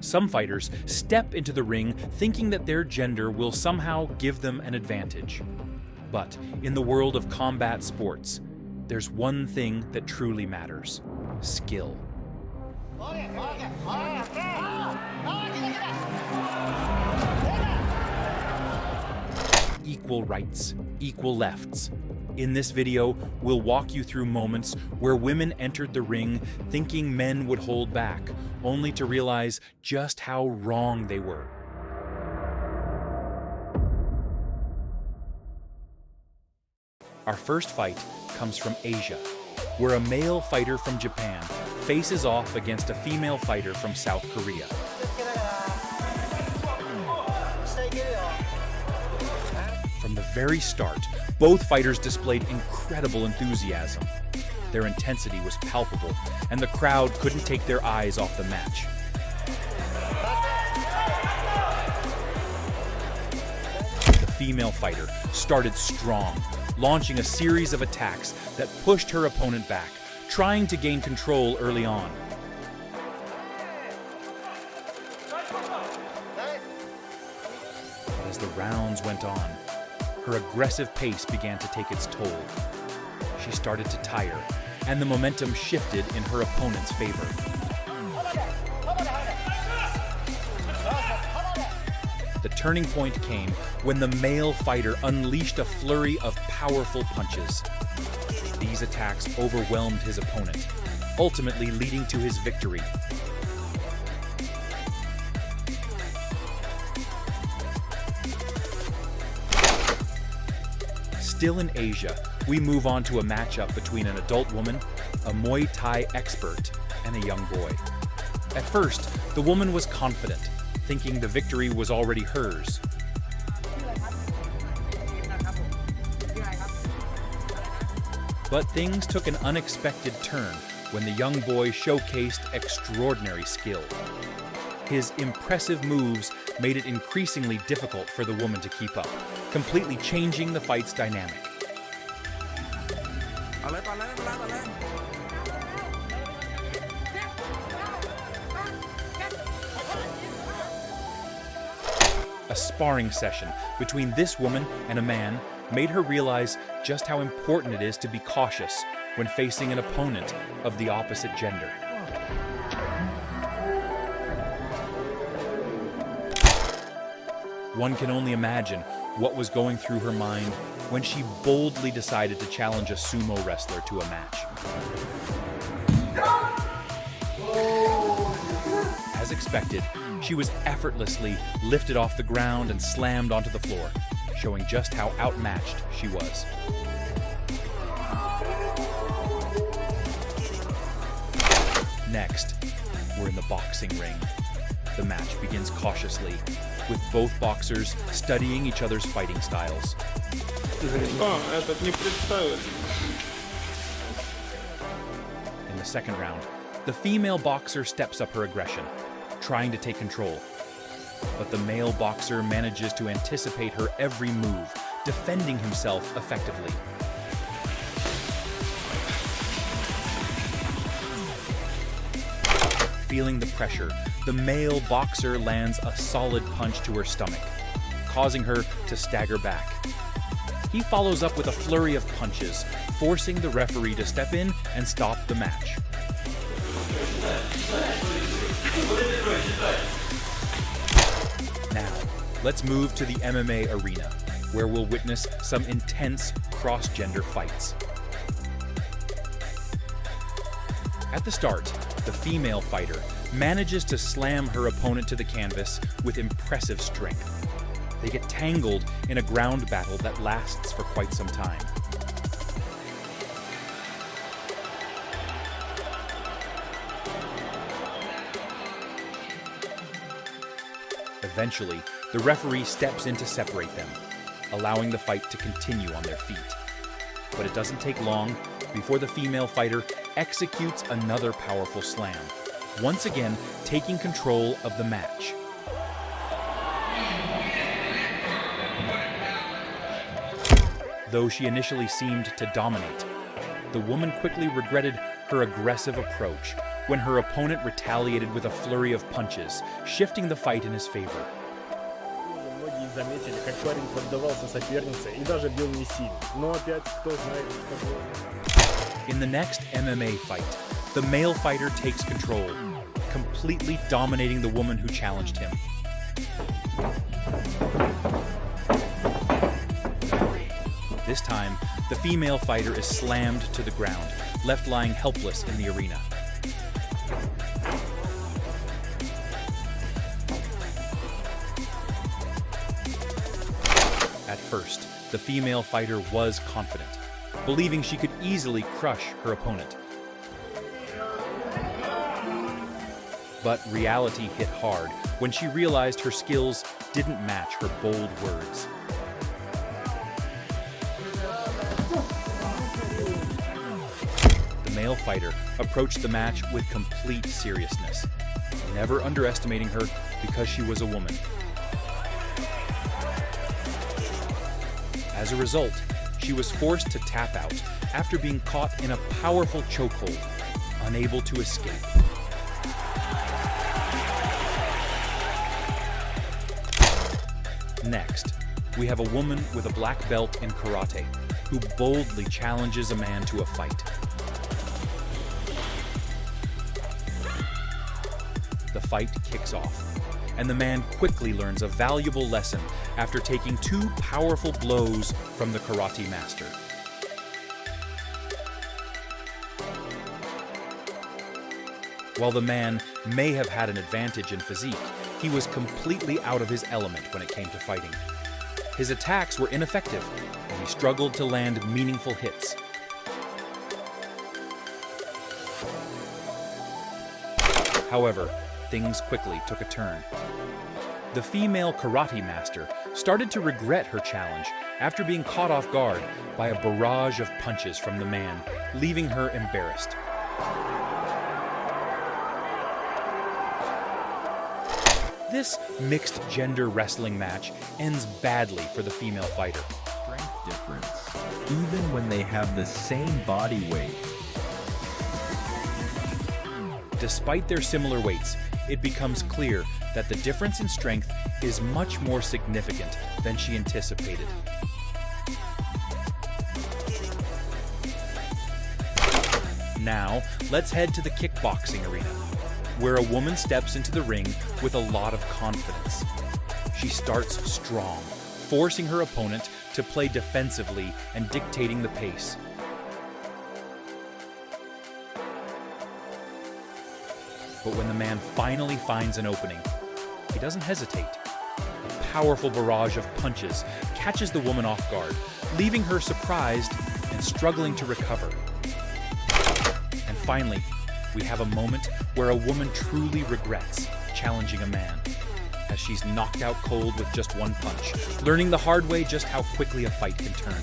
Some fighters step into the ring thinking that their gender will somehow give them an advantage. But in the world of combat sports, there's one thing that truly matters: skill. Equal rights, equal lefts. In this video, we'll walk you through moments where women entered the ring thinking men would hold back, only to realize just how wrong they were. Our first fight comes from Asia, where a male fighter from Japan faces off against a female fighter from South Korea. From the very start, both fighters displayed incredible enthusiasm. Their intensity was palpable, and the crowd couldn't take their eyes off the match. The female fighter started strong, launching a series of attacks that pushed her opponent back, trying to gain control early on. As the rounds went on, her aggressive pace began to take its toll. She started to tire, and the momentum shifted in her opponent's favor. The turning point came when the male fighter unleashed a flurry of powerful punches. These attacks overwhelmed his opponent, ultimately leading to his victory. Still in Asia, we move on to a matchup between an adult woman, a Muay Thai expert, and a young boy. At first, the woman was confident, thinking the victory was already hers. But things took an unexpected turn when the young boy showcased extraordinary skill. His impressive moves made it increasingly difficult for the woman to keep up, completely changing the fight's dynamic. A sparring session between this woman and a man made her realize just how important it is to be cautious when facing an opponent of the opposite gender. One can only imagine what was going through her mind when she boldly decided to challenge a sumo wrestler to a match. As expected, she was effortlessly lifted off the ground and slammed onto the floor, showing just how outmatched she was. Next, we're in the boxing ring. The match begins cautiously, with both boxers studying each other's fighting styles. In the second round, the female boxer steps up her aggression, trying to take control. But the male boxer manages to anticipate her every move, defending himself effectively. Feeling the pressure, the male boxer lands a solid punch to her stomach, causing her to stagger back. He follows up with a flurry of punches, forcing the referee to step in and stop the match. Now, let's move to the MMA arena, where we'll witness some intense cross-gender fights. At the start, the female fighter manages to slam her opponent to the canvas with impressive strength. They get tangled in a ground battle that lasts for quite some time. Eventually, the referee steps in to separate them, allowing the fight to continue on their feet. But it doesn't take long before the female fighter executes another powerful slam, once again taking control of the match. Though she initially seemed to dominate, the woman quickly regretted her aggressive approach, when her opponent retaliated with a flurry of punches, shifting the fight in his favor. Многие заметили, как парень поддавался сопернице и даже бил не сильно. Но опять, кто знает, что было. In the next MMA fight, the male fighter takes control, completely dominating the woman who challenged him. This time, the female fighter is slammed to the ground, left lying helpless in the arena. At first, the female fighter was confident, believing she could easily crush her opponent. But reality hit hard when she realized her skills didn't match her bold words. The male fighter approached the match with complete seriousness, never underestimating her because she was a woman. As a result, she was forced to tap out after being caught in a powerful chokehold, unable to escape. Next, we have a woman with a black belt in karate who boldly challenges a man to a fight. The fight kicks off, and the man quickly learns a valuable lesson after taking 2 powerful blows from the karate master. While the man may have had an advantage in physique, he was completely out of his element when it came to fighting. His attacks were ineffective, and he struggled to land meaningful hits. However, things quickly took a turn. The female karate master started to regret her challenge after being caught off guard by a barrage of punches from the man, leaving her embarrassed. This mixed-gender wrestling match ends badly for the female fighter. Strength difference, even when they have the same body weight. Despite their similar weights, it becomes clear that the difference in strength is much more significant than she anticipated. Now, let's head to the kickboxing arena, where a woman steps into the ring with a lot of confidence. She starts strong, forcing her opponent to play defensively and dictating the pace. But when the man finally finds an opening, he doesn't hesitate. A powerful barrage of punches catches the woman off guard, leaving her surprised and struggling to recover. And finally, we have a moment where a woman truly regrets challenging a man, as she's knocked out cold with just 1 punch, learning the hard way just how quickly a fight can turn.